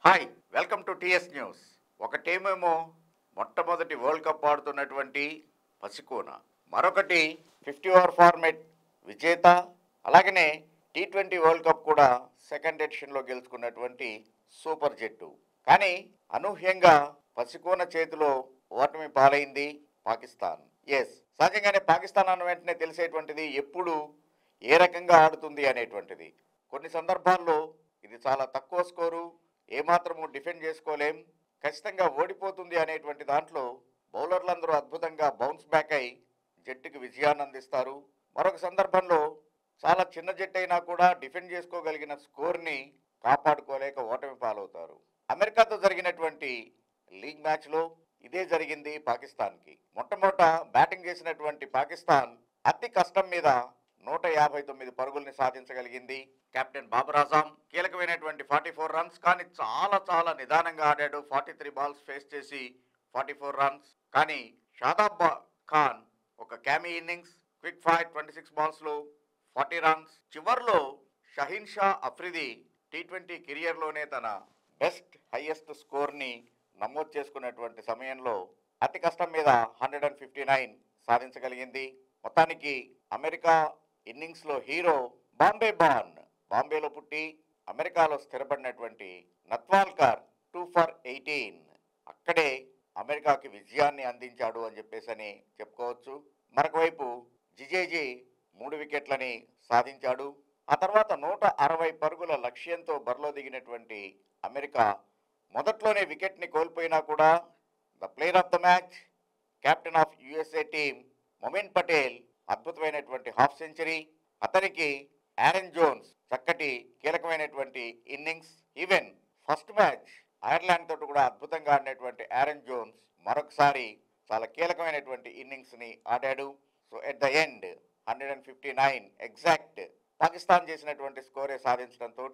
Hi welcome to TS news. ఒక టీమేమో మొట్టమొదటి world cup ఆడుతున్నటువంటి పసికోన, మరొకటి 50 ఓవర్ ఫార్మెట్ విజేత, అలాగనే T20 వరల్డ్ కప్ కూడా సెకండ్ ఎడిషన్లో గెలుచుకున్నటువంటి సూపర్ జట్టు. కానీ అనూహ్యంగా పసికోన చేతిలో ఓటమి పాలైంది పాకిస్తాన్. ఎస్, సహజంగానే పాకిస్తాన్ అన్న వెంటనే తెలిసేటువంటిది ఎప్పుడు ఏ రకంగా ఆడుతుంది అనేటువంటిది. కొన్ని సందర్భాల్లో ఇది చాలా తక్కువ స్కోరు, ఏమాత్రము డిఫెండ్ చేసుకోలేం, ఖచ్చితంగా ఓడిపోతుంది అనేటువంటి దాంట్లో బౌలర్లందరూ అద్భుతంగా బౌన్స్ బ్యాక్ అయి జట్టుకి విజయాన్ని అందిస్తారు. మరొక సందర్భంలో చాలా చిన్న జట్టు అయినా కూడా డిఫెండ్ చేసుకోగలిగిన స్కోర్ని కాపాడుకోలేక ఓటమి పాలవుతారు. అమెరికాతో జరిగినటువంటి లీగ్ మ్యాచ్లో ఇదే జరిగింది పాకిస్తాన్కి. మొట్టమొదట బ్యాటింగ్ చేసినటువంటి పాకిస్తాన్ అతి కష్టం మీద 159 పరుగుల్ని సాధించగలిగింది. కెప్టెన్ బాబర్ ఆజం కీలకమైనటువంటి 44 రన్స్, కానీ చాలా చాలా నిదానంగా ఆడాడు. 43 బాల్స్ ఫేస్ చేసి 44 రన్స్. కానీ షాదాబ్ ఖాన్ ఒక క్యామీ ఇన్నింగ్స్, క్విక్ ఫైర్ 26 బాల్స్లో 40 రన్స్. చివర్లో షహీన్ షా అఫ్రిది T20 కెరియర్లోనే తన బెస్ట్ హైయెస్ట్ స్కోర్ని నమోదు చేసుకున్నటువంటి సమయంలో అతి కష్టం మీద 159 సాధించగలిగింది. మొత్తానికి అమెరికా ఇన్నింగ్స్లో హీరో బాంబే బాన్. బాంబేలో పుట్టి అమెరికాలో స్థిరపడినటువంటి నత్వాల్కర్ 2 for 18 అక్కడే అమెరికాకి విజయాన్ని అందించాడు అని చెప్పేసి చెప్పుకోవచ్చు. మరొక వైపు జిజేజీ 3 వికెట్లని సాధించాడు. ఆ తర్వాత 160 పరుగుల లక్ష్యంతో బరిలో దిగినటువంటి అమెరికా మొదట్లోనే వికెట్ని కోల్పోయినా కూడా the player of the match, captain of USA team Momin Patel అద్భుతమైనటువంటి హాఫ్ సెంచరీ, అతనికి ఆరెన్ జోన్స్ చక్కటి కీలకమైనటువంటి innings. Even first match Ireland తోటి కూడా అద్భుతంగా ఆడినటువంటి ఆరెన్ జోన్స్ మరొకసారి చాలా కీలకమైనటువంటి ఇన్నింగ్స్ని ఆడాడు. So at the end 159 exact Pakistan చేసినటువంటి స్కోరే సాధించడంతో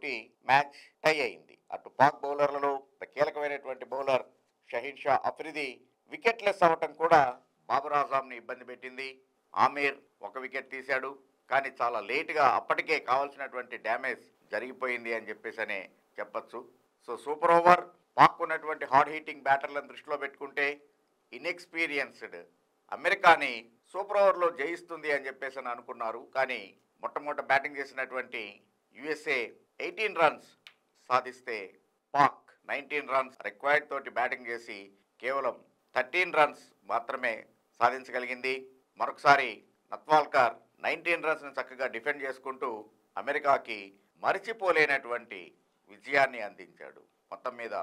మ్యాచ్ టై అయింది. అటు పాక్ బౌలర్లలో కీలకమైనటువంటి బౌలర్ షహీన్ షా అఫ్రిది వికెట్లెస్ అవ్వటం కూడా బాబర్ ఆజంని ఇబ్బంది పెట్టింది. ఆమీర్ ఒక వికెట్ తీశాడు, కానీ చాలా లేటుగా అప్పటికే కావాల్సినటువంటి డ్యామేజ్ జరిగిపోయింది అని చెప్పేసి చెప్పచ్చు. సో సూపర్ ఓవర్ పాక్ ఉన్నటువంటి హార్డ్ హీటింగ్ బ్యాటర్లను దృష్టిలో పెట్టుకుంటే ఇన్ఎక్స్పీరియన్స్డ్ అమెరికాని సూపర్ ఓవర్లో జయిస్తుంది అని చెప్పేసి అనుకున్నారు. కానీ మొట్టమొదట బ్యాటింగ్ చేసినటువంటి యుఎస్ఏ 18 రన్స్ సాధిస్తే పాక్ 19 రన్స్ రిక్వైర్డ్ తోటి బ్యాటింగ్ చేసి కేవలం 13 రన్స్ మాత్రమే సాధించగలిగింది. మరొకసారి నత్వాల్కర్ 19 రన్స్ని చక్కగా డిఫెండ్ చేసుకుంటూ అమెరికాకి మరిచిపోలేనటువంటి విజయాన్ని అందించాడు. మొత్తం మీద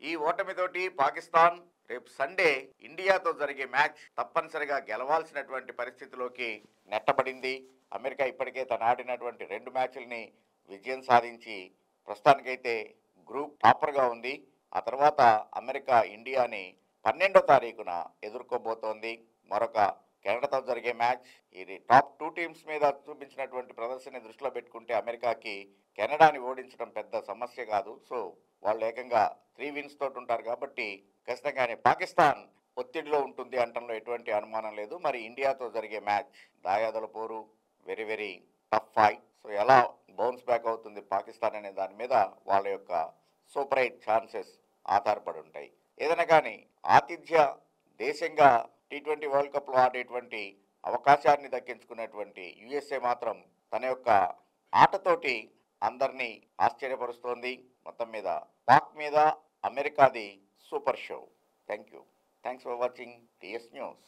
ఈ ఓటమితోటి పాకిస్తాన్ రేపు సండే ఇండియాతో జరిగే మ్యాచ్ తప్పనిసరిగా గెలవాల్సినటువంటి పరిస్థితిలోకి నెట్టబడింది. అమెరికా ఇప్పటికే తను ఆడినటువంటి 2 మ్యాచ్ల్ని విజయం సాధించి ప్రస్తుతానికైతే గ్రూప్ టాపర్గా ఉంది. ఆ తర్వాత అమెరికా ఇండియాని 12వ తారీఖున ఎదుర్కోబోతోంది. మరొక కెనడాతో జరిగే మ్యాచ్. ఇది టాప్ 2 టీమ్స్ మీద చూపించినటువంటి ప్రదర్శన దృష్టిలో పెట్టుకుంటే అమెరికాకి కెనడాని ఓడించడం పెద్ద సమస్య కాదు. సో వాళ్ళు ఏకంగా 3 విన్స్ తోటి ఉంటారు కాబట్టి ఖచ్చితంగానే పాకిస్తాన్ ఒత్తిడిలో ఉంటుంది అనటంలో ఎటువంటి అనుమానం లేదు. మరి ఇండియాతో జరిగే మ్యాచ్ దాయాదుల పోరు, very very tough fight. So ఎలా బౌన్స్ బ్యాక్ అవుతుంది పాకిస్తాన్ అనే దాని మీద వాళ్ళ యొక్క సూపర్ 8 ఛాన్సెస్ ఆధారపడి ఉంటాయి. ఏదైనా కానీ ఆతిథ్య దేశంగా T20 వరల్డ్ కప్లో ఆడేటువంటి అవకాశాన్ని దక్కించుకున్నటువంటి యుఎస్ఏ మాత్రం తన యొక్క ఆటతోటి అందరినీ ఆశ్చర్యపరుస్తోంది. మొత్తం మీద పాక్ మీద అమెరికాది super show. Thank you. Thanks for watching TS news.